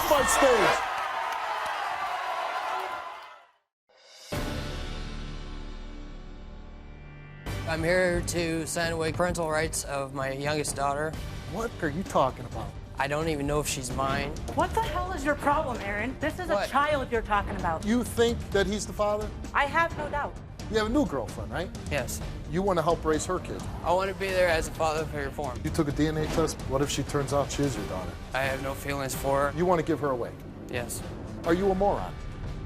off my stage. I'm here to sign away parental rights of my youngest daughter. What are you talking about? I don't even know if she's mine. What the hell is your problem, Aaron? This is a child you're talking about. You think that he's the father? I have no doubt. You have a new girlfriend, right? Yes. You want to help raise her kid. I want to be there as a father figure for him. You took a DNA test. What if she turns out she is your daughter? I have no feelings for her. You want to give her away. Yes. Are you a moron?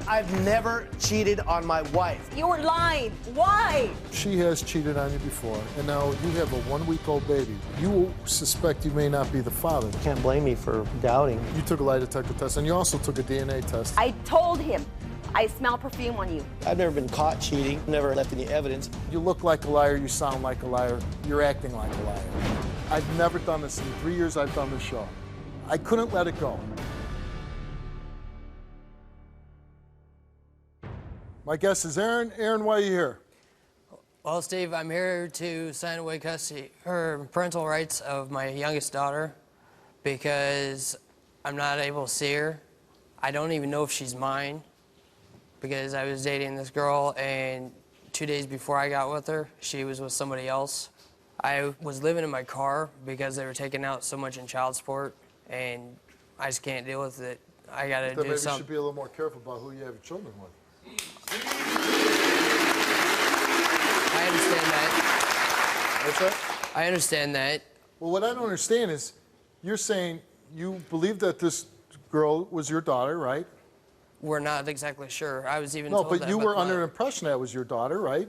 I've never cheated on my wife. You're lying. Why? She has cheated on you before, and now you have a 1-week-old baby. You suspect you may not be the father. You can't blame me for doubting. You took a lie detector test, and you also took a DNA test. I told him, I smell perfume on you. I've never been caught cheating, never left any evidence. You look like a liar, you sound like a liar, you're acting like a liar. I've never done this in 3 years I've done this show. I couldn't let it go. My guess is Aaron. Aaron, why are you here? Well, Steve, I'm here to sign away custody, her parental rights of my youngest daughter because I'm not able to see her. I don't even know if she's mine because I was dating this girl, and 2 days before I got with her, she was with somebody else. I was living in my car because they were taking out so much in child support, and I just can't deal with it. I gotta do something. Maybe you should be a little more careful about who you have your children with. I understand that. What's that? I understand that. Well, what I don't understand is you're saying you believe that this girl was your daughter, right? We're not exactly sure. I was even No, told but that you about were my- under the impression that was your daughter, right?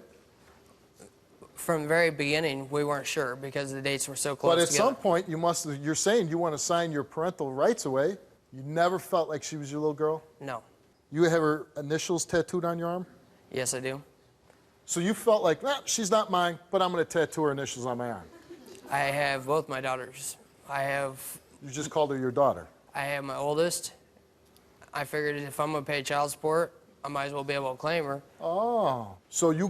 From the very beginning, we weren't sure because the dates were so close But at together. some point, you're saying you want to sign your parental rights away. You never felt like she was your little girl? No. You have her initials tattooed on your arm? Yes, I do. So you felt like, she's not mine, but I'm going to tattoo her initials on my arm. I have both my daughters. You just called her your daughter. I have my oldest. I figured if I'm going to pay child support, I might as well be able to claim her. Oh, so you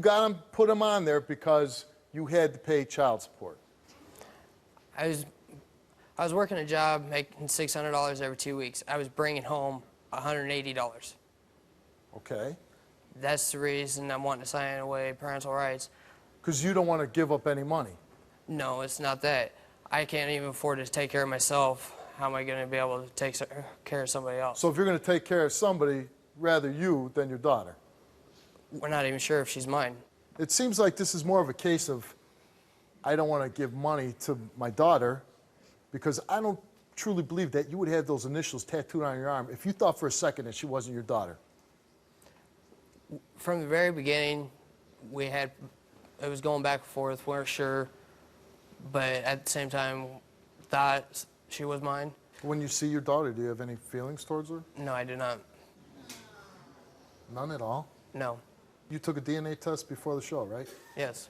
put them on there because you had to pay child support. I was working a job making $600 every 2 weeks. I was bringing home $180. Okay. That's the reason I'm wanting to sign away parental rights. Because you don't want to give up any money. No, it's not that. I can't even afford to take care of myself. How am I going to be able to take care of somebody else? So if you're going to take care of somebody, rather you than your daughter. We're not even sure if she's mine. It seems like this is more of a case of I don't want to give money to my daughter because I don't truly believe that you would have those initials tattooed on your arm if you thought for a second that she wasn't your daughter. From the very beginning, it was going back and forth. We weren't sure, but at the same time, thought she was mine. When you see your daughter, do you have any feelings towards her? No, I do not. None at all? No. You took a DNA test before the show, right? Yes.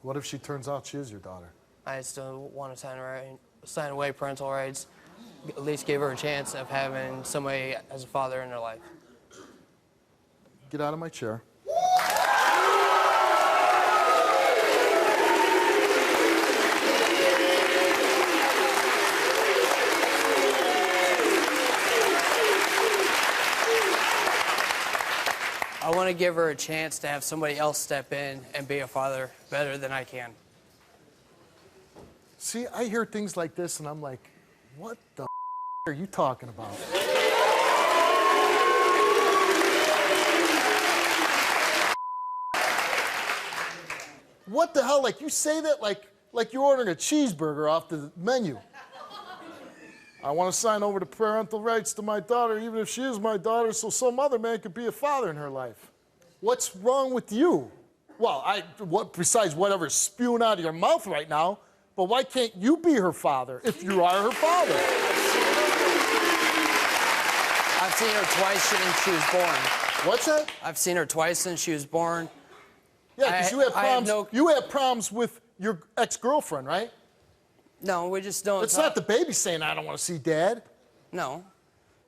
What if she turns out she is your daughter? I still want to sign away parental rights, at least give her a chance of having somebody as a father in her life. Get out of my chair. I want to give her a chance to have somebody else step in and be a father better than I can. See, I hear things like this and I'm like, what the are you talking about? What the hell? Like you say that like you're ordering a cheeseburger off the menu. I want to sign over the parental rights to my daughter, even if she is my daughter, so some other man could be a father in her life. What's wrong with you? Well, besides whatever's spewing out of your mouth right now, but why can't you be her father if you are her father? I've seen her twice since she was born. What's that? I've seen her twice since she was born. Yeah, because you had problems. You had problems with your ex-girlfriend, right? No, we just don't. It's not the baby saying, I don't want to see Dad. No.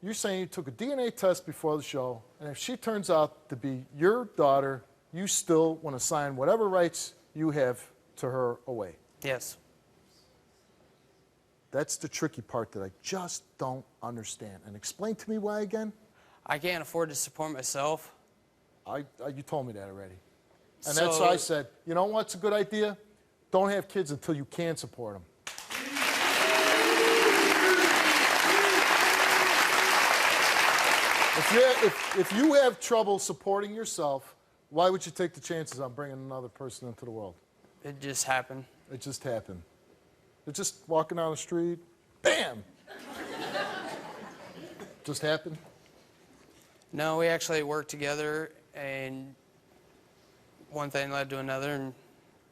You're saying you took a DNA test before the show, and if she turns out to be your daughter, you still want to sign whatever rights you have to her away. Yes. That's the tricky part that I just don't understand. And explain to me why again? I can't afford to support myself. You told me that already. And that's why I said, you know what's a good idea? Don't have kids until you can support them. If you have trouble supporting yourself, why would you take the chances on bringing another person into the world? It just happened. It just happened. It's just walking down the street, bam! Just happened? No, we actually worked together, and one thing led to another, and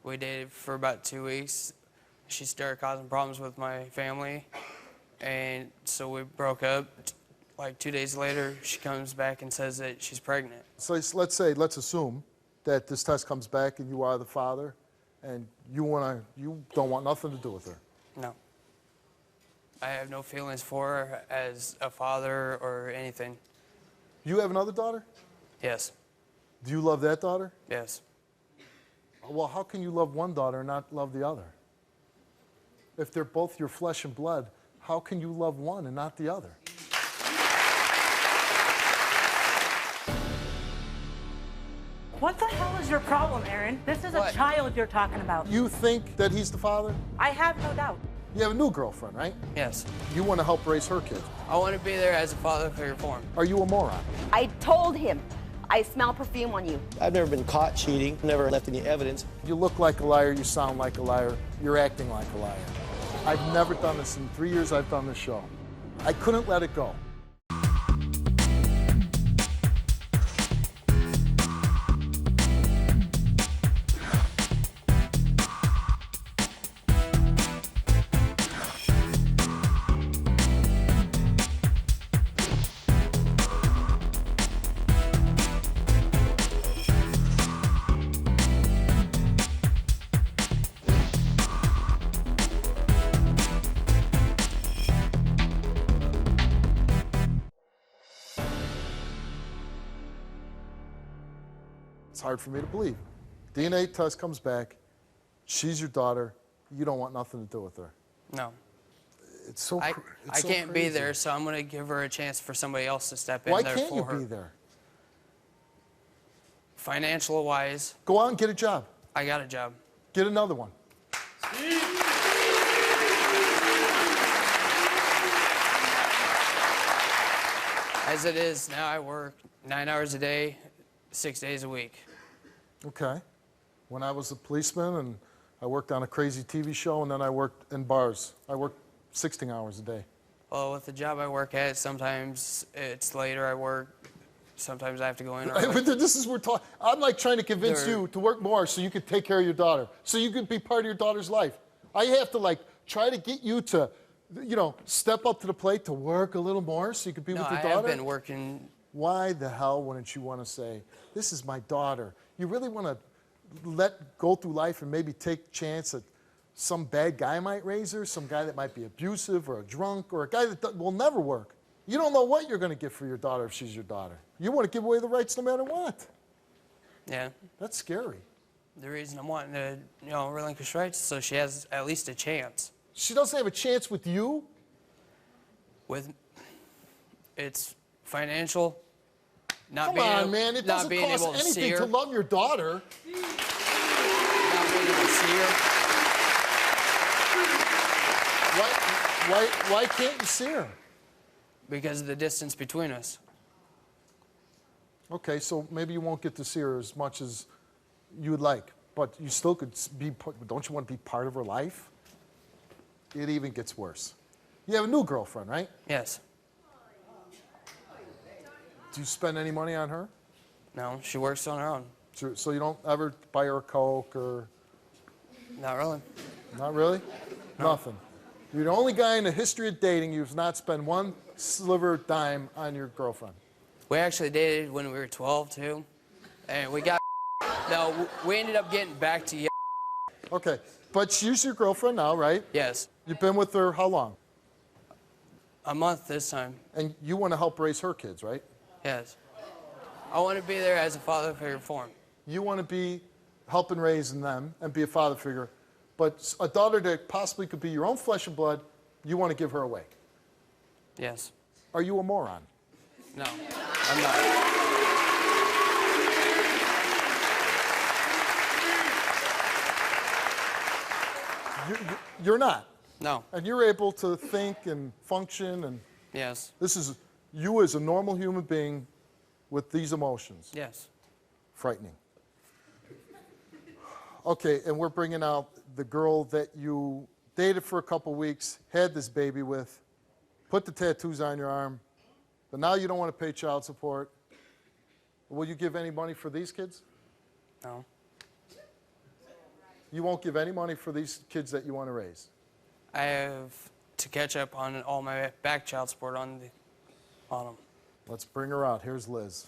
we dated for about 2 weeks. She started causing problems with my family, and so we broke up. Like 2 days later, she comes back and says that she's pregnant. So let's assume that this test comes back and you are the father, and you don't want nothing to do with her. No. I have no feelings for her as a father or anything. You have another daughter? Yes. Do you love that daughter? Yes. Well, how can you love one daughter and not love the other? If they're both your flesh and blood, how can you love one and not the other? What the hell is your problem, Aaron? This is a child you're talking about. You think that he's the father? I have no doubt. You have a new girlfriend, right? Yes. You want to help raise her kids. I want to be there as a father figure for him. Are you a moron? I told him, I smell perfume on you. I've never been caught cheating, never left any evidence. You look like a liar, you sound like a liar, you're acting like a liar. I've never done this in 3 years I've done this show. I couldn't let it go. It's hard for me to believe. DNA test comes back. She's your daughter. You don't want nothing to do with her. No. It's so. I so can't crazy. be there, so I'm going to give her a chance for somebody else to step in Why there can't for you her. be there? Financial wise, Go out and get a job. I got a job. Get another one. As it is now, I work 9 hours a day, 6 days a week. Okay. When I was a policeman and I worked on a crazy TV show and then I worked in bars, I worked 16 hours a day. Well, with the job I work at, sometimes it's later I work, sometimes I have to go in early. This is we're talking. I'm like trying to convince you to work more so you could take care of your daughter, so you could be part of your daughter's life. I have to like try to get you to, you know, step up to the plate to work a little more so you could be with your daughter. I have been working. Why the hell wouldn't you want to say, this is my daughter? You really want to go through life and maybe take a chance that some bad guy might raise her, some guy that might be abusive or a drunk or a guy that will never work. You don't know what you're going to get for your daughter if she's your daughter. You want to give away the rights no matter what. Yeah. That's scary. The reason I'm wanting to, relinquish rights is so she has at least a chance. She doesn't have a chance with you? It's financial. Come on, man. It doesn't cost anything to love your daughter. Not being able to see her. Why can't you see her? Because of the distance between us. Okay, so maybe you won't get to see her as much as you would like, but you still could be, don't you want to be part of her life? It even gets worse. You have a new girlfriend, right? Yes. Do you spend any money on her? No, she works on her own. So you don't ever buy her a Coke or? Not really. Not really? No. Nothing. You're the only guy in the history of dating who's not spent one sliver dime on your girlfriend. We actually dated when we were 12 too, and we got. No, we ended up getting back to. Okay, but she's your girlfriend now, right? Yes. You've been with her how long? A month this time. And you want to help raise her kids, right? Yes. I want to be there as a father figure for him. You want to be helping raising them and be a father figure, but a daughter that possibly could be your own flesh and blood, You want to give her away. Yes. Are you a moron? No, I'm not. You're not. No. And you're able to think and function, and Yes. this is you as a normal human being with these emotions. Yes. Frightening. Okay, and we're bringing out the girl that you dated for a couple weeks, had this baby with, put the tattoos on your arm, but now you don't want to pay child support. Will you give any money for these kids? No. You won't give any money for these kids that you want to raise? I have to catch up on all my back child support on them. Let's bring her out. Here's Liz.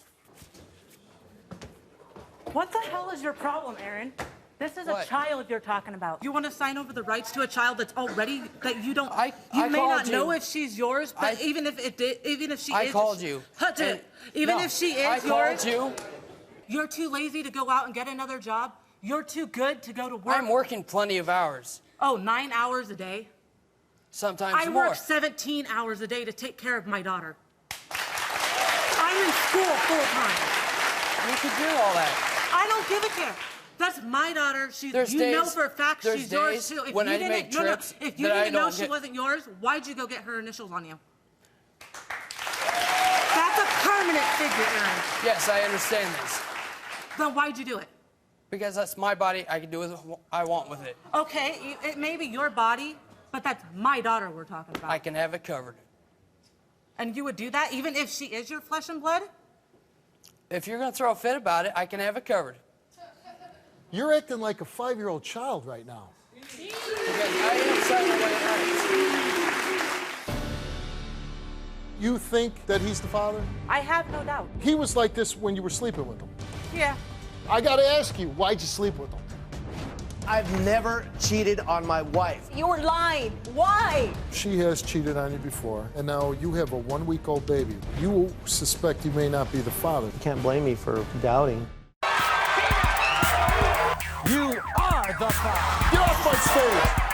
What the hell is your problem, Aaron? This is What? a child you're talking about. You want to sign over the rights to a child that's already that you don't. I you may not called know you. if she's yours, but even if she I is, called you. Even No, if she is I yours, called you. you're too lazy to go out and get another job. You're too good to go to work. I'm working plenty of hours. Oh, 9 hours a day. Sometimes I more. work 17 hours a day to take care of my daughter. I'm in school full time. You could do all that. I don't give a care. That's my daughter. She's. There's You know days- for a fact there's she's yours days too. If when you I didn't, make no, no. trips If you that I didn't know don't she get- wasn't yours, why'd you go get her initials on you? That's a permanent figure, Aaron. Yes, I understand this. Then why'd you do it? Because that's my body. I can do what I want with it. Okay, it may be your body, but that's my daughter we're talking about. I can have it covered. And you would do that even if she is your flesh and blood? If you're going to throw a fit about it, I can have it covered. You're acting like a 5-year-old child right now. Because I am signing away rights. You think that he's the father? I have no doubt. He was like this when you were sleeping with him. Yeah. I gotta ask you, why'd you sleep with him? I've never cheated on my wife. You were lying. Why? She has cheated on you before, and now you have a 1-week-old baby. You suspect you may not be the father. You can't blame me for doubting. You are the father. Get off my stage.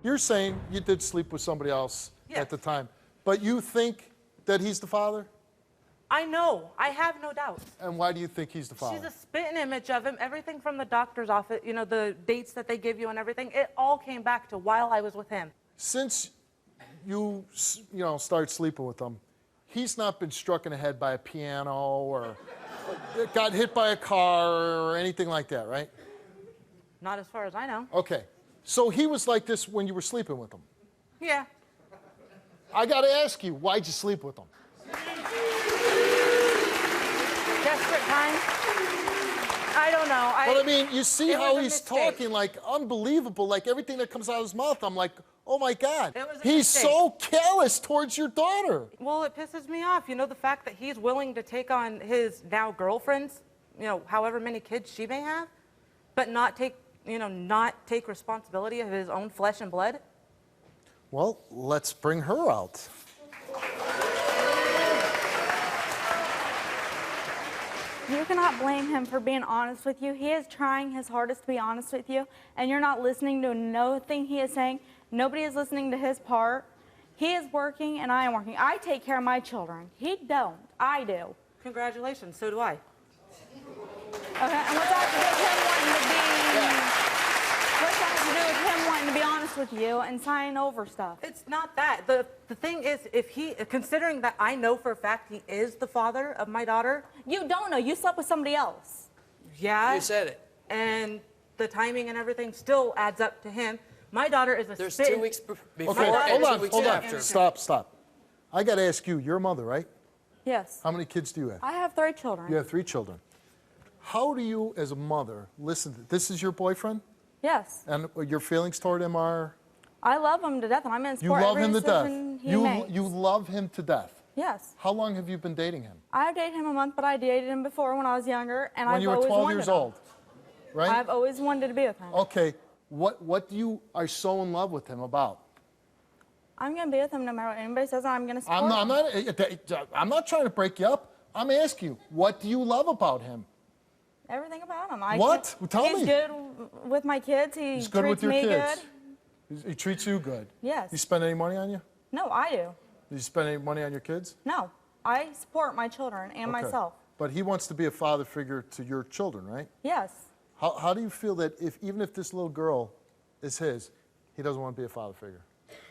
You're saying you did sleep with somebody else at the time, but you think that he's the father? I know. I have no doubt. And why do you think he's the father? She's a spitting image of him. Everything from the doctor's office, you know, the dates that they give you and everything, it all came back to while I was with him. Since you started sleeping with him, he's not been struck in the head by a piano or got hit by a car or anything like that, right? Not as far as I know. Okay. So he was like this when you were sleeping with him. Yeah. I got to ask you, why'd you sleep with him? Desperate times? I don't know. But I mean, you see It how was a he's mistake. talking, like unbelievable, like everything that comes out of his mouth. I'm like, oh my God. It was a He's mistake. so callous towards your daughter. Well, it pisses me off. You know, the fact that he's willing to take on his now girlfriend's, you know, however many kids she may have, but not take responsibility of his own flesh and blood. Well, let's bring her out. You cannot blame him for being honest with you. He is trying his hardest to be honest with you, and you're not listening to nothing he is saying. Nobody is listening to his part. He is working, and I am working. I take care of my children. He don't. I do. Congratulations. So do I. Okay, and what's that to do with him wanting to be? What's that to do with him wanting to be honest with you and signing over stuff? It's not that. The thing is, if he, considering that I know for a fact he is the father of my daughter. You don't know. You slept with somebody else. Yeah. You said it. And the timing and everything still adds up to him. My daughter is a There's spit. 2 weeks before Okay, and 2 weeks hold on. after. Stop. I got to ask you, you're a mother, right? Yes. How many kids do you have? I have 3 children. You have 3 children. How do you, as a mother, listen to this? Is your boyfriend? Yes. And your feelings toward him are? I love him to death, and I'm in You support love every him to death. decision he makes. You love him to death. Yes. How long have you been dating him? I've dated him a month, but I dated him before when I was younger, and When I've you were always 12 wanted years him. old, right? I've always wanted to be with him. Okay. What do you are so in love with him about? I'm going to be with him no matter what anybody says, and I'm going to support him. I'm not trying to break you up. I'm asking you, what do you love about him? Everything about him. What? Tell me. He's good with my kids. He's good with your treats me kids. good. He treats you good. Yes. He spend any money on you? No, I do. Does he spend any money on your kids? No, I support my children and Okay. myself. But he wants to be a father figure to your children, right? Yes. How do you feel that even if this little girl is his, he doesn't want to be a father figure?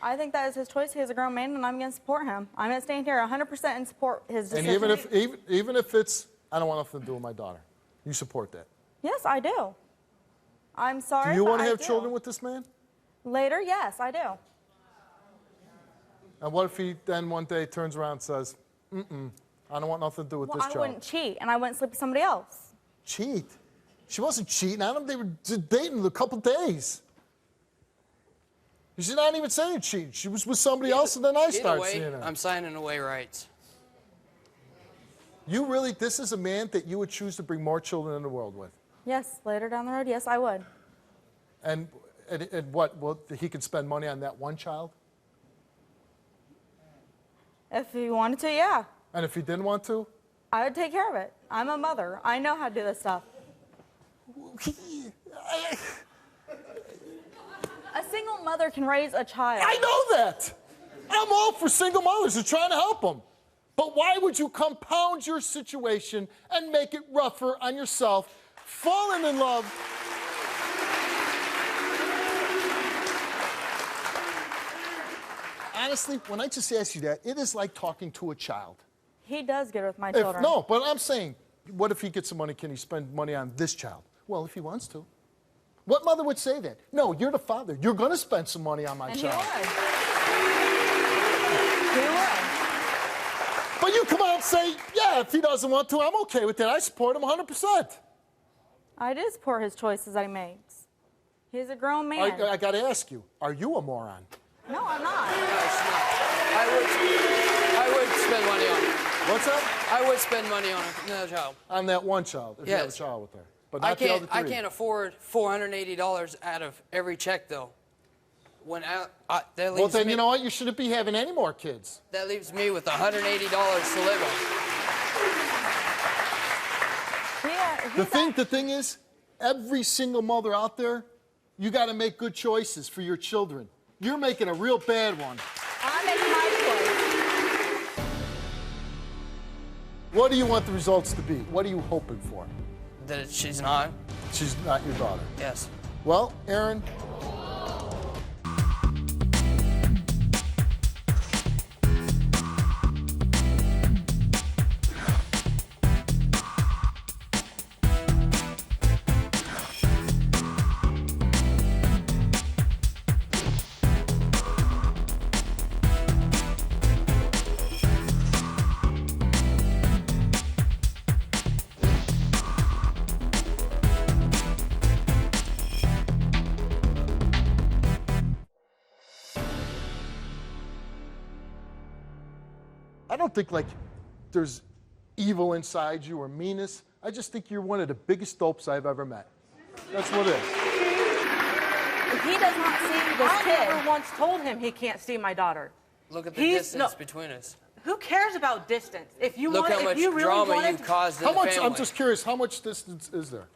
I think that is his choice. He is a grown man, and I'm going to support him. I'm going to stand here 100% and support his decision. And even if it's, I don't want nothing to do with my daughter, you support that? Yes, I do. I'm sorry. Do you want to but I have do. children with this man? Later, yes, I do. And what if he then one day turns around and says, I don't want nothing to do with Well, this I child? wouldn't cheat, and I wouldn't sleep with somebody else. Cheat? She wasn't cheating on him. They were just dating a couple days. She's not even saying cheating. She was with somebody else, and then I started seeing her. I'm signing away rights. You really, this is a man that you would choose to bring more children in the world with? Yes, later down the road, yes, I would. And what? Well, he can spend money on that one child? If he wanted to, yeah. And if he didn't want to? I would take care of it. I'm a mother. I know how to do this stuff. A single mother can raise a child. I know that. I'm all for single mothers and trying to help them. But why would you compound your situation and make it rougher on yourself, falling in love? Honestly, when I just ask you that, it is like talking to a child. He does good with my children. No, but I'm saying, what if he gets some money? Can he spend money on this child? Well, if he wants to. What mother would say that? No, you're the father. You're going to spend some money on my And child. He would. But you come out and say, yeah, if he doesn't want to, I'm okay with that. I support him 100%. I do support his choices that he makes. He's a grown man. I got to ask you, are you a moron? No, I'm not. I would spend money on it. What's that? I would spend money on another child. On that one child, if you have a Yes. child with her. But not the other three. I can't afford $480 out of every check, though. That Well, leaves then me, you know what? You shouldn't be having any more kids. that leaves me with $180 to live on. The thing is, every single mother out there, you got to make good choices for your children. You're making a real bad one. I'm making my choice. What do you want the results to be? What are you hoping for? That she's not. She's not your daughter. Yes. Well, Aaron, I don't think like there's evil inside you or meanness. I just think you're one of the biggest dopes I've ever met. That's what it is. If he does not see this I kid, never once told him he can't see my daughter. Look at the He's- distance no. between us. Who cares about distance? If you Look want, how if much you really drama wanted you to, caused in How the much? family. I'm just curious. How much distance is there?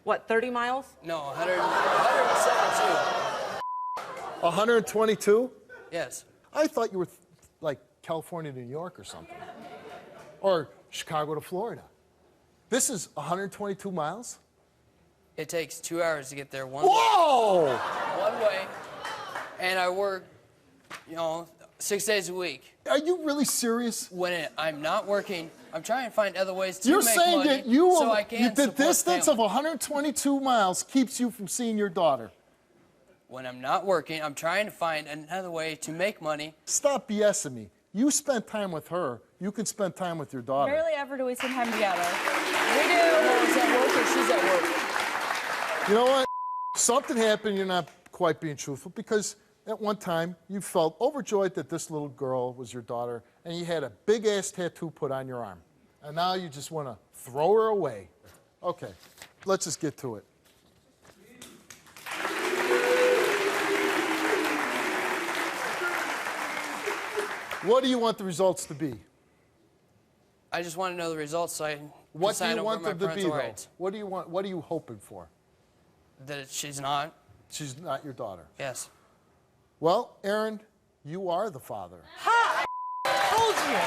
what, 30 miles? No, 172. 122? Yes. I thought you were like California to New York or something, or Chicago to Florida. This is 122 miles. It takes 2 hours to get there one way, and I work, 6 days a week. Are you really serious? When I'm not working, I'm trying to find other ways to You're make saying money that so I can the support distance family. of 122 miles keeps you from seeing your daughter. When I'm not working, I'm trying to find another way to make money. Stop BSing me. You spend time with her. You can spend time with your daughter. barely ever do we spend time together. We do. Mom's at work or she's at work. You know what? Something happened. You're not quite being truthful because at one time you felt overjoyed that this little girl was your daughter and you had a big ass tattoo put on your arm. And now you just want to throw her away. Okay, let's just get to it. What do you want the results to be? I just want to know the results so I can What do sign you over want my them to be, parental though? rights. What do you want? What are you hoping for? That she's not. She's not your daughter. Yes. Well, Aaron, you are the father. Ha! I told you.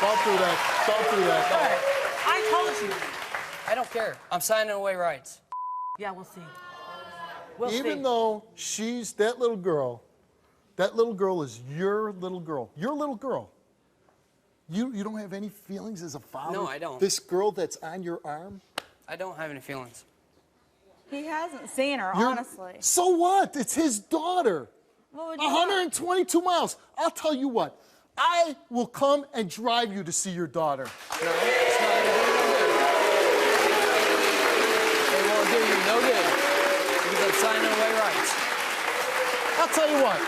Don't do that. Don't do that. I told you. I don't care. I'm signing away rights. Yeah, we'll see. We'll Even see. though she's that little girl is your little girl. Your little girl. You don't have any feelings as a father? No, I don't. This girl that's on your arm? I don't have any feelings. He hasn't seen her, You're- honestly. So what? It's his daughter. What would you 122 miles. I'll tell you what. I will come and drive you to see your daughter. No, it's not going to do no good. It won't do you no good because I'm signing away rights. I'll tell you what.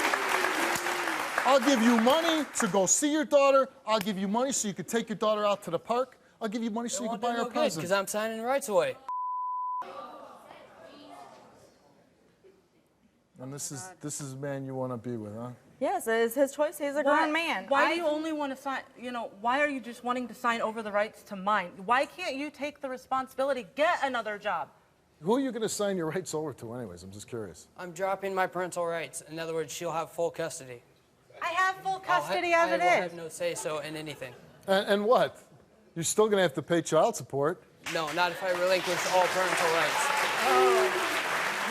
I'll give you money to go see your daughter. I'll give you money so you can take your daughter out to the park. I'll give you money so you can buy her a because present. I'm signing rights away. And this is a man you want to be with, huh? Yes, it is his choice. He's a grown man. Why do you only want to sign, why are you just wanting to sign over the rights to mine? Why can't you take the responsibility, get another job? Who are you going to sign your rights over to anyways? I'm just curious. I'm dropping my parental rights. In other words, she'll have full custody. I have full custody as it I will is. have no say-so in anything. And what? You're still going to have to pay child support. No, not if I relinquish all parental rights.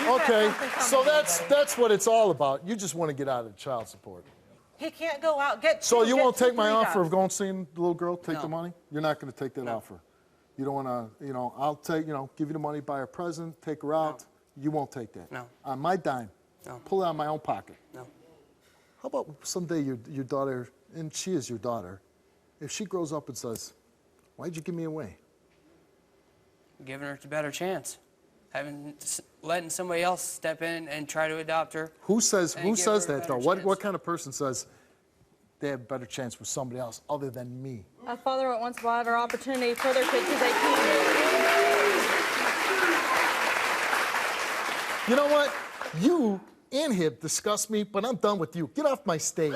Okay, so that's what it's all about. You just want to get out of child support. He can't go out, get So two, you get won't two, take my three offer jobs. of going seeing the little girl, take the No. money? You're not going to take that offer. You don't want to, I'll take, give you the money, buy her a present, take her out. You won't take that. No. On my dime. No. Pull it out of my own pocket. No. How about someday your daughter, and she is your daughter, if she grows up and says, why'd you give me away? Giving her a better chance. Letting somebody else step in and try to adopt her. Who says And give her a that, though? better What chance. kind of person says they have a better chance with somebody else other than me? A father that wants wider opportunity for their kids because they can't. You know what? You and him disgust me, but I'm done with you. Get off my stage.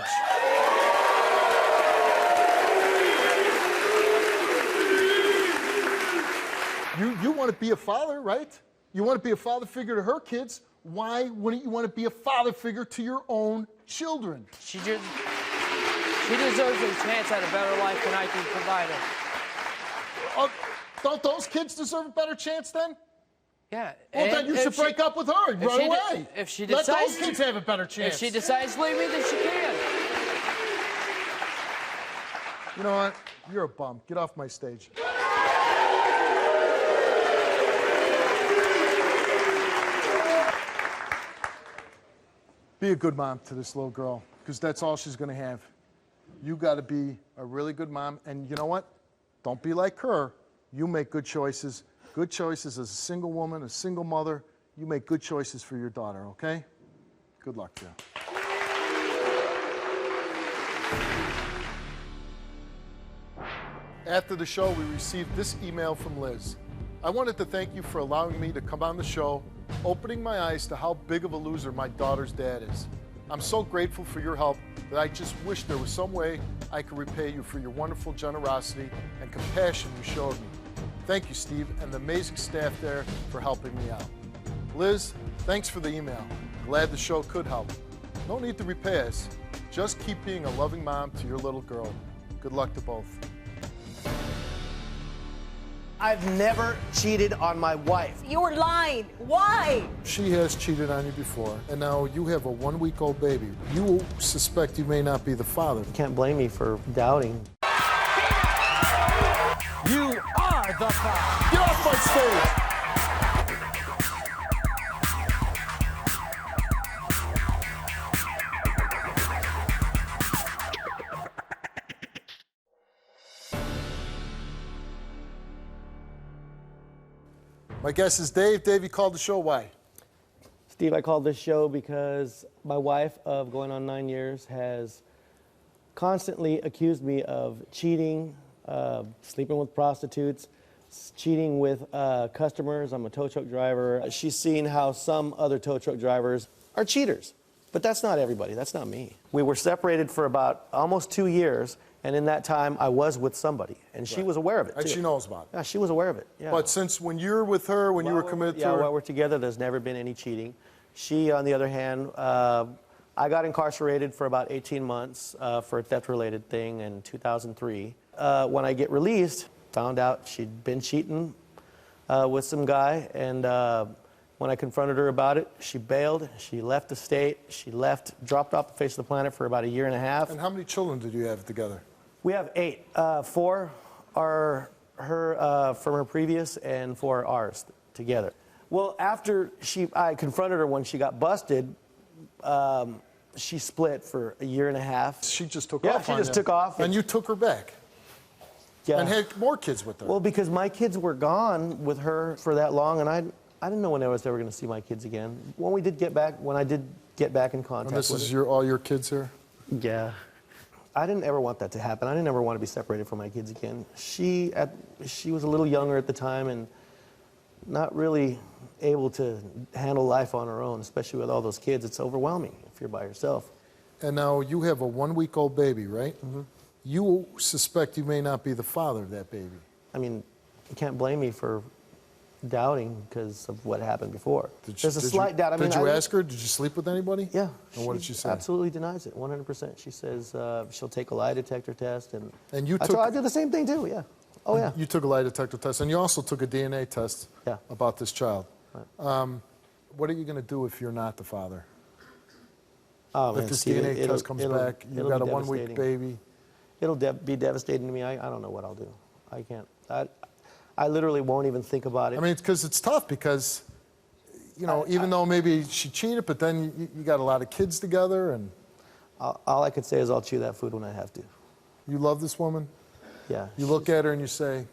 You want to be a father, right? You want to be a father figure to her kids. Why wouldn't you want to be a father figure to your own children? She deserves a chance at a better life than I can provide her. Don't those kids deserve a better chance then? Yeah. Well, and then you if should she- break up with her if right she de- away. if she Let decides those kids have a better chance. If she decides to leave me, then she can. You know what? You're a bum. Get off my stage. Be a good mom to this little girl, because that's all she's going to have. You got to be a really good mom, and you know what? Don't be like her. You make good choices. Good choices as a single woman, a single mother. You make good choices for your daughter, okay? Good luck to you. After the show, we received this email from Liz. I wanted to thank you for allowing me to come on the show, opening my eyes to how big of a loser my daughter's dad is. I'm so grateful for your help that I just wish there was some way I could repay you for your wonderful generosity and compassion you showed me. Thank you, Steve, and the amazing staff there for helping me out. Liz, thanks for the email. Glad the show could help. No need to repay us. Just keep being a loving mom to your little girl. Good luck to both. I've never cheated on my wife. You were lying. Why? She has cheated on you before, and now you have a 1-week-old baby. You suspect you may not be the father. You can't blame me for doubting. You are the father. Get off my stage. My guest is Dave. Dave, you called the show. Why? Steve, I called this show because my wife of going on 9 years has constantly accused me of cheating, sleeping with prostitutes, cheating with customers. I'm a tow truck driver. She's seen how some other tow truck drivers are cheaters. But that's not everybody. That's not me. We were separated for about almost 2 years, and in that time, I was with somebody, and she was aware of it, And too. she knows about it. Yeah, she was aware of it, yeah. But since when you're with her, when you were committed to Yeah, her... while we're together, there's never been any cheating. She, on the other hand, I got incarcerated for about 18 months for a theft-related thing in 2003. When I get released, found out she'd been cheating with some guy, and when I confronted her about it, she bailed, she left the state, she left, dropped off the face of the planet for about 1.5 years. And how many children did you have together? We have 8. 4 are her from her previous, and 4 are ours together. Well, after I confronted her when she got busted, she split for 1.5 years. She just took Yeah, off she on just you. took off. And you took her back. Yeah. And had more kids with her. Well, because my kids were gone with her for that long, and I didn't know when I was ever going to see my kids again. When I did get back in contact and this with is her. all your kids here? Yeah. I didn't ever want that to happen. I didn't ever want to be separated from my kids again. She was a little younger at the time and not really able to handle life on her own, especially with all those kids. It's overwhelming if you're by yourself. And now you have a 1-week-old baby, right? Mm-hmm. You suspect you may not be the father of that baby. I mean, you can't blame me for doubting because of what happened before. There's a slight doubt. Did you ask her? Did you sleep with anybody? Yeah. And what did she say? Absolutely denies it, 100%. She says she'll take a lie detector test, and you took. I do the same thing too. Yeah. Oh yeah. You took a lie detector test, and you also took a DNA test. Yeah. About this child. Right. What are you going to do if you're not the father? Oh, man, if this Steve, DNA test comes back, you've got a 1-week baby. It'll be devastating to me. I don't know what I'll do. I can't. I literally won't even think about it. I mean, because it's tough because, you know, even though maybe she cheated, but then you got a lot of kids together, and all I could say is I'll chew that food when I have to. you love this woman. Yeah. You look at her and you say,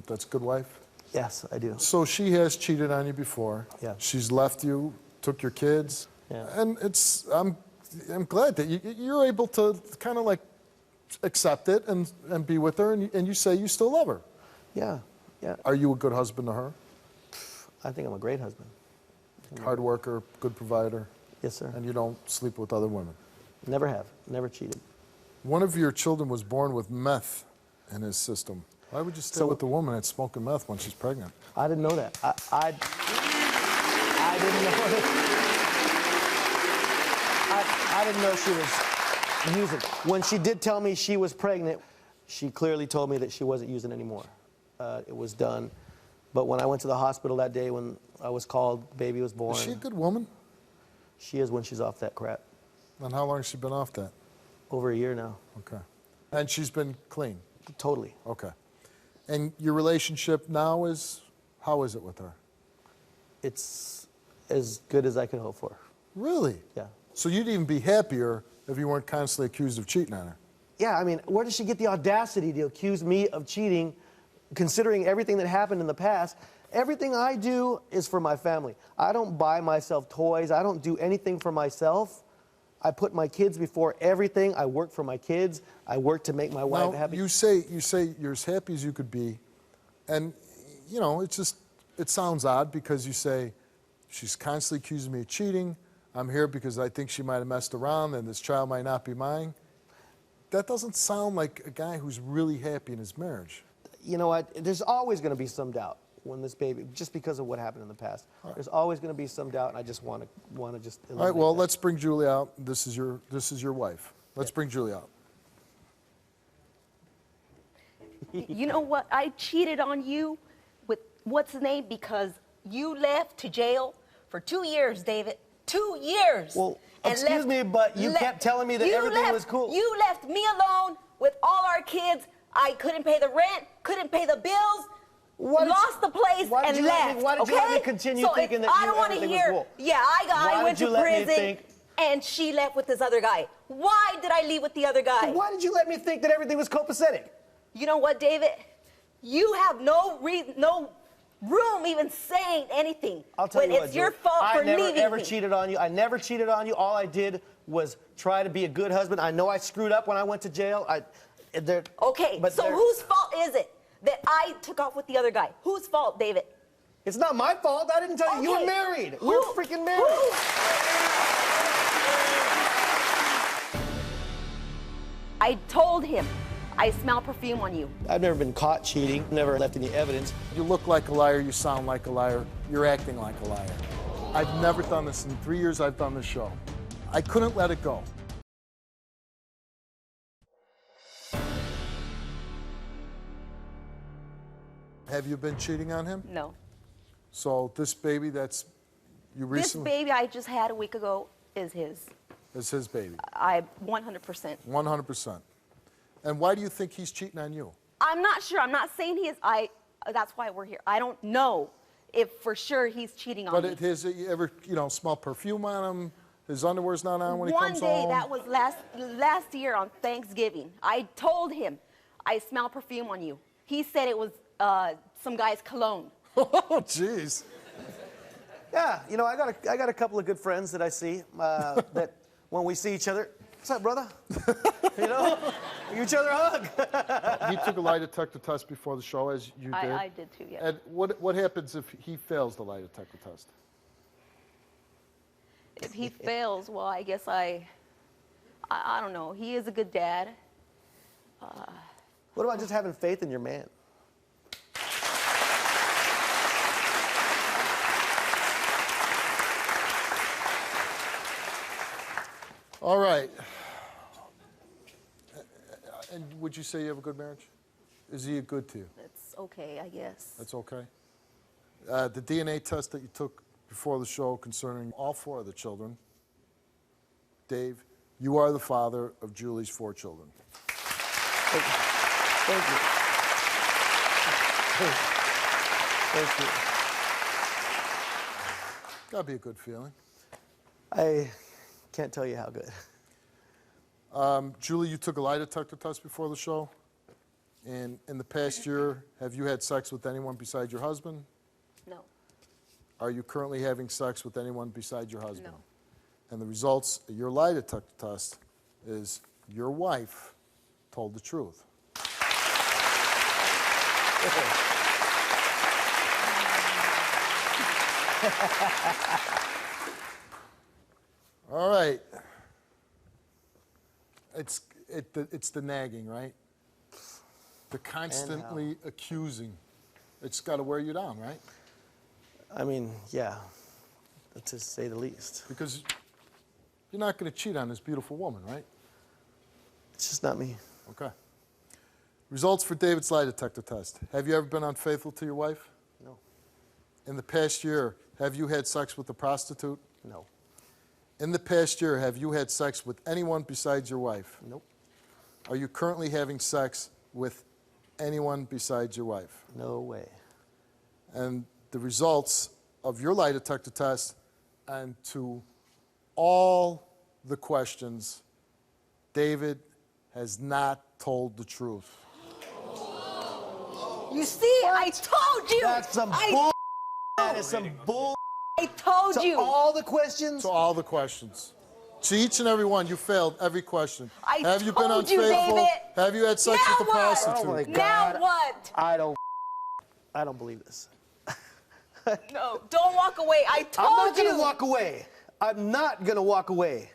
that's a good wife. Yes, I do. So she has cheated on you before. Yeah. She's left you, took your kids. Yeah. And I'm glad that you're able to kind of like accept it and be with her, and you say you still love her. Yeah. Yeah. Are you a good husband to her? I think I'm a great husband. Hard worker, good provider. Yes, sir. And you don't sleep with other women. Never have. Never cheated. One of your children was born with meth in his system. Why would you stay with the woman that's smoking meth when she's pregnant? I didn't know that. I didn't know that. I didn't know she was using. When she did tell me she was pregnant, she clearly told me that she wasn't using anymore. It was done. But when I went to the hospital that day when I was called, the baby was born. Is she a good woman? She is when she's off that crap. And how long has she been off that? Over 1 year now. Okay. And she's been clean? Totally. Okay. And your relationship now is, how is it with her? It's as good as I could hope for. Really? Yeah. So you'd even be happier if you weren't constantly accused of cheating on her? Yeah, I mean, where does she get the audacity to accuse me of cheating, considering everything that happened in the past? Everything I do is for my family. I don't buy myself toys. I don't do anything for myself. I put my kids before everything. I work for my kids. I work to make my wife happy. You say you're as happy as you could be, and you know it sounds odd because you say she's constantly accusing me of cheating. I'm here because I think she might have messed around and this child might not be mine. That doesn't sound like a guy who's really happy in his marriage. You know what? There's always going to be some doubt when this baby, just because of what happened in the past. Right. There's always going to be some doubt, and I just want to just. All right. Well, let's bring Julie out. This is your wife. Let's bring Julie out. You know what? I cheated on you with what's his name because you left to jail for 2 years, David. 2 years. Well, excuse me, but you kept telling me that everything was cool. You left me alone with all our kids. I couldn't pay the rent, couldn't pay the bills, lost the place, and left. Why did you let me continue thinking that I don't want to hear. Cool? Yeah, I went to prison, and she left with this other guy. Why did I leave with the other guy? Why did you let me think that everything was copacetic? You know what, David? You have no room even saying anything. I'll tell you what, it's your fault for leaving me. I never ever cheated on you. I never cheated on you. All I did was try to be a good husband. I know I screwed up when I went to jail. Okay, so whose fault is it that I took off with the other guy? Whose fault, David? It's not my fault. I didn't tell you. You were married. We're freaking married. I told him, I smell perfume on you. I've never been caught cheating, never left any evidence. You look like a liar, you sound like a liar, you're acting like a liar. I've never done this in 3 years I've done this show. I couldn't let it go. Have you been cheating on him? No. So this baby that's you recently... This baby I just had a week ago is his. Is his baby? 100%. 100%. And why do you think he's cheating on you? I'm not sure. I'm not saying he is. That's why we're here. I don't know if for sure he's cheating on me. But you ever, smell perfume on him? His underwear's not on when he comes One day, home? that was last year on Thanksgiving. I told him, I smell perfume on you. He said it was some guy's cologne. Oh, jeez. Yeah, I got a couple of good friends that I see that when we see each other, what's up, brother? Give each other a hug. He took a lie detector test before the show, as you did. I did too, yeah. And what happens if he fails the lie detector test? If he fails, well, I guess I don't know. He is a good dad. What about just having faith in your man? All right. And would you say you have a good marriage? Is he good to you? It's okay, I guess. That's okay. The DNA test that you took before the show concerning all 4 of the children, Dave, you are the father of Julie's 4 children. Thank you. Thank you. Gotta be a good feeling. I can't tell you how good. Julie, you took a lie detector test before the show. And in the past year, have you had sex with anyone besides your husband? No. Are you currently having sex with anyone besides your husband? No. And the results of your lie detector test is your wife told the truth. All right. It's the nagging, right? The constantly accusing. It's got to wear you down, right? I mean, yeah, to say the least. Because you're not going to cheat on this beautiful woman, right? It's just not me. Okay. Results for David's lie detector test. Have you ever been unfaithful to your wife? No. In the past year, have you had sex with a prostitute? No. In the past year, have you had sex with anyone besides your wife? Nope. Are you currently having sex with anyone besides your wife? No way. And the results of your lie detector test, and to all the questions, David has not told the truth. You see, I told you. That's some bull. That is some bull. I told you. All the questions? To all the questions. To each and every one, you failed every question. Have you been told you, unfaithful? David. Have you had sex Now with a what? prostitute? Oh my Now God. what? I don't believe this. No, don't walk away. I told I'm not you. gonna walk away. I'm not gonna walk away.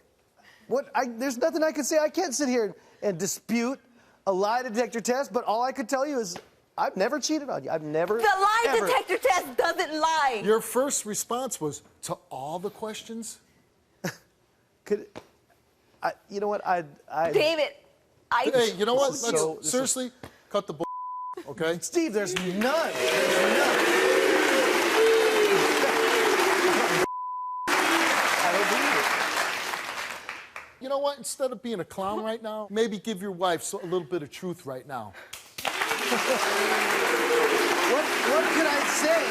There's nothing I can say. I can't sit here and dispute a lie detector test, but all I could tell you is I've never cheated on you. I've never. The lie ever. detector test doesn't lie. Your first response was to all the questions? You know what? David, Hey, you know what? This is Let's so- seriously cut the bull, okay? Steve, there's none. There's none. I don't believe it. You know what? Instead of being a clown right now, maybe give your wife a little bit of truth right now. What could I say?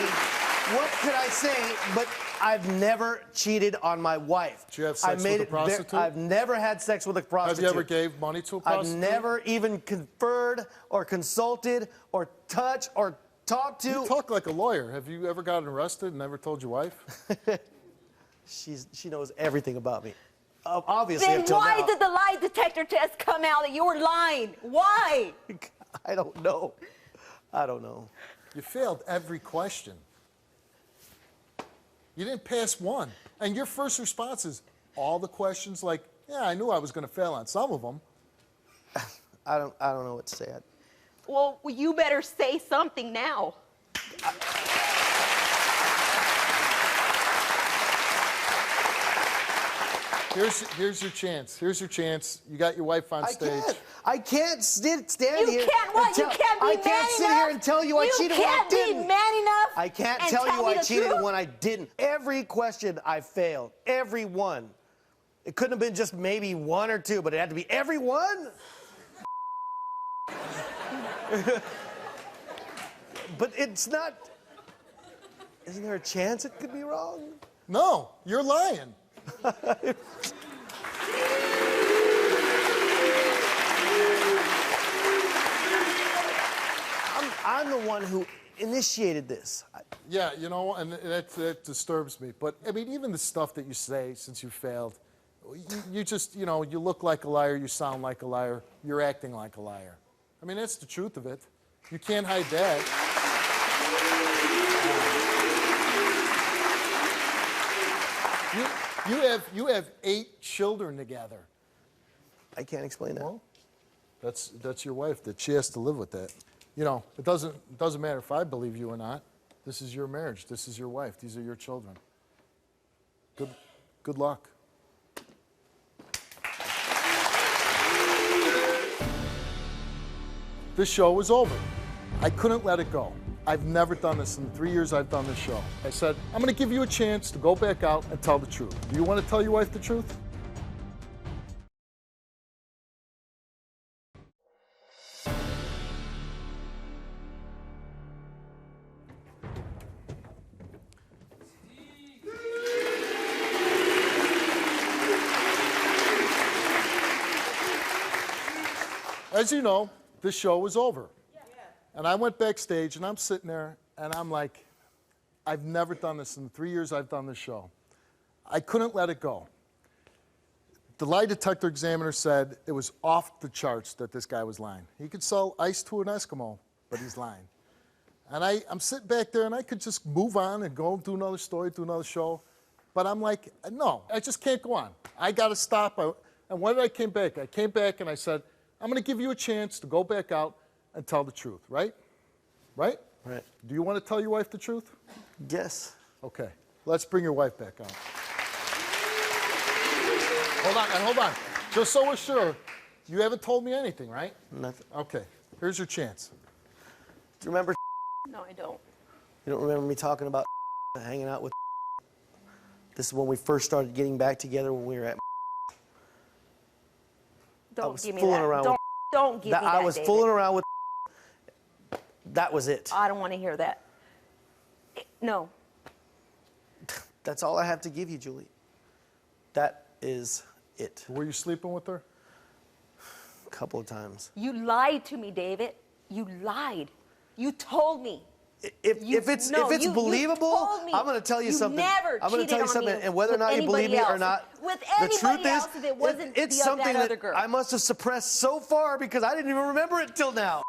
What could I say? But I've never cheated on my wife. Did you have sex with a prostitute? I've never had sex with a prostitute. Have you ever gave money to a prostitute? I've never even conferred or consulted or touched or talked to. You talk like a lawyer. Have you ever gotten arrested and never told your wife? She knows everything about me. Obviously, then until why now. did the lie detector test come out that you were lying? Why? I don't know. I don't know. You failed every question. You didn't pass one. And your first response is all the questions like, yeah, I knew I was going to fail on some of them. I don't know what to say. Well, you better say something now. Here's your chance. Here's your chance. You got your wife on stage. I can't stand You here. can't what? and You can't be I man can't sit enough? here and tell you I cheated when I can't didn't. be man enough. I can't and tell you me I the cheated truth? when I didn't. Every question I failed. Every one. It couldn't have been just maybe one or two, but it had to be every one. But it's not. Isn't there a chance it could be wrong? No, you're lying. I'm the one who initiated this. Yeah, you know, and that disturbs me. But, I mean, even the stuff that you say since you failed, you just, you know, you look like a liar, you sound like a liar, you're acting like a liar. I mean, that's the truth of it. You can't hide that. You have 8 children together. I can't explain that. Well, that's your wife, that she has to live with that. You know, it doesn't matter if I believe you or not. This is your marriage. This is your wife. These are your children. Good luck. This show was over. I couldn't let it go. I've never done this in the 3 years I've done this show. I said, I'm going to give you a chance to go back out and tell the truth. Do you want to tell your wife the truth? As you know, this show was over. And I went backstage, and I'm sitting there, and I'm like, I've never done this in the 3 years I've done this show. I couldn't let it go. The lie detector examiner said it was off the charts that this guy was lying. He could sell ice to an Eskimo, but he's lying. And I'm sitting back there, and I could just move on and go do another story, do another show. But I'm like, no, I just can't go on. I got to stop. And when I came back, and I said, I'm going to give you a chance to go back out and tell the truth, right? Right? Right. Do you want to tell your wife the truth? Yes. Okay. Let's bring your wife back out. Hold on. Just so we're sure, you haven't told me anything, right? Nothing. Okay. Here's your chance. Do you remember? No, I don't. You don't remember me talking about hanging out with? This is when we first started getting back together when we were at. Don't give me fooling that. around Don't give me that, I was David. fooling around with. That was it. I don't want to hear that. No. That's all I have to give you, Julie. That is it. Were you sleeping with her? A couple of times. You lied to me, David. You lied. You told me. If it's believable, told me I'm going to tell you something. Never I'm going to tell you cheated on something, me and whether or with not you believe me anybody or not, else. With the truth anybody is, else if it wasn't it's that something other that girl. I must have suppressed so far because I didn't even remember it till now.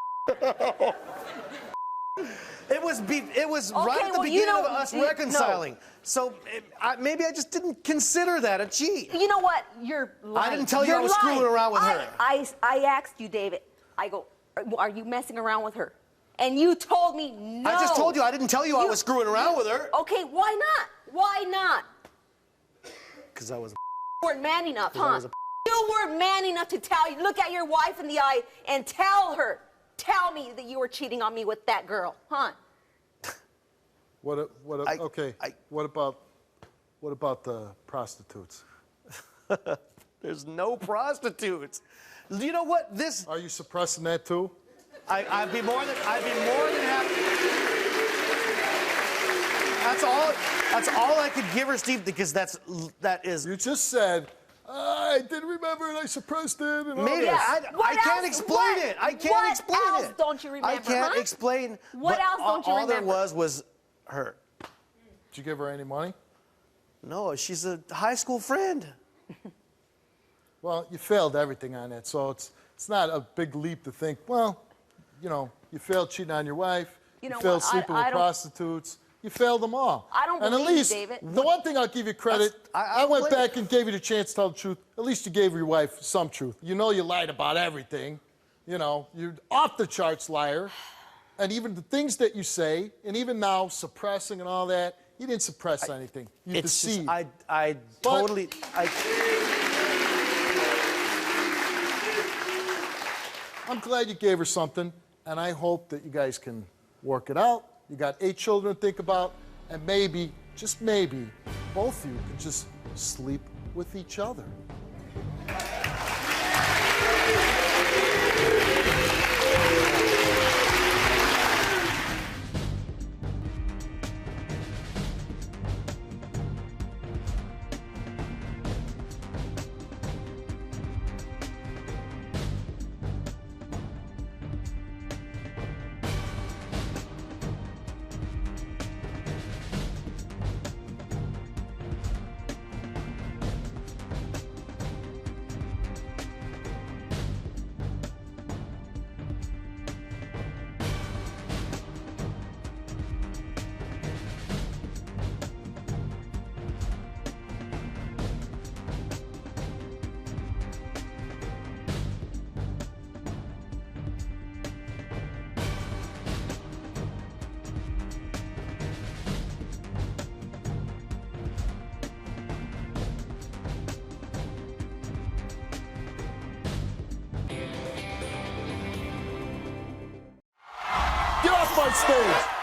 It was right at the beginning of us reconciling. No. So maybe I just didn't consider that a cheat. You know what? You're lying. I didn't tell you You're I was screwing around with her. I asked you, David. I go, are you messing around with her? And you told me no. I just told you I didn't tell you I was screwing around with her. Okay, why not? Why not? Because I was. You weren't man enough, huh? I was You weren't man enough to look at your wife in the eye and tell me that you were cheating on me with that girl, huh? What about the prostitutes? There's no prostitutes. Do you know what this? Are you suppressing that too? I'd be more than happy. That's all I could give her, Steve, because that is. You just said, I didn't remember and I suppressed it and all Maybe this. I can't explain it. I can't explain it. What else don't you remember? I can't explain. What else don't you remember? All there was her. Did you give her any money? No, she's a high school friend. Well, you failed everything on that, so it's not a big leap to think, well, you know, you failed cheating on your wife, you failed sleeping with prostitutes, you failed them all. I don't believe at least, you, David. The one thing I'll give you credit, I went back and gave you the chance to tell the truth. At least you gave your wife some truth. You know you lied about everything. you know, you're off the charts liar. And even the things that you say, and even now suppressing and all that, you didn't suppress anything. You It's just, deceived. I totally, I'm glad you gave her something, and I hope that you guys can work it out. You got 8 children to think about, and maybe, just maybe, both of you can just sleep with each other. Get off my stage!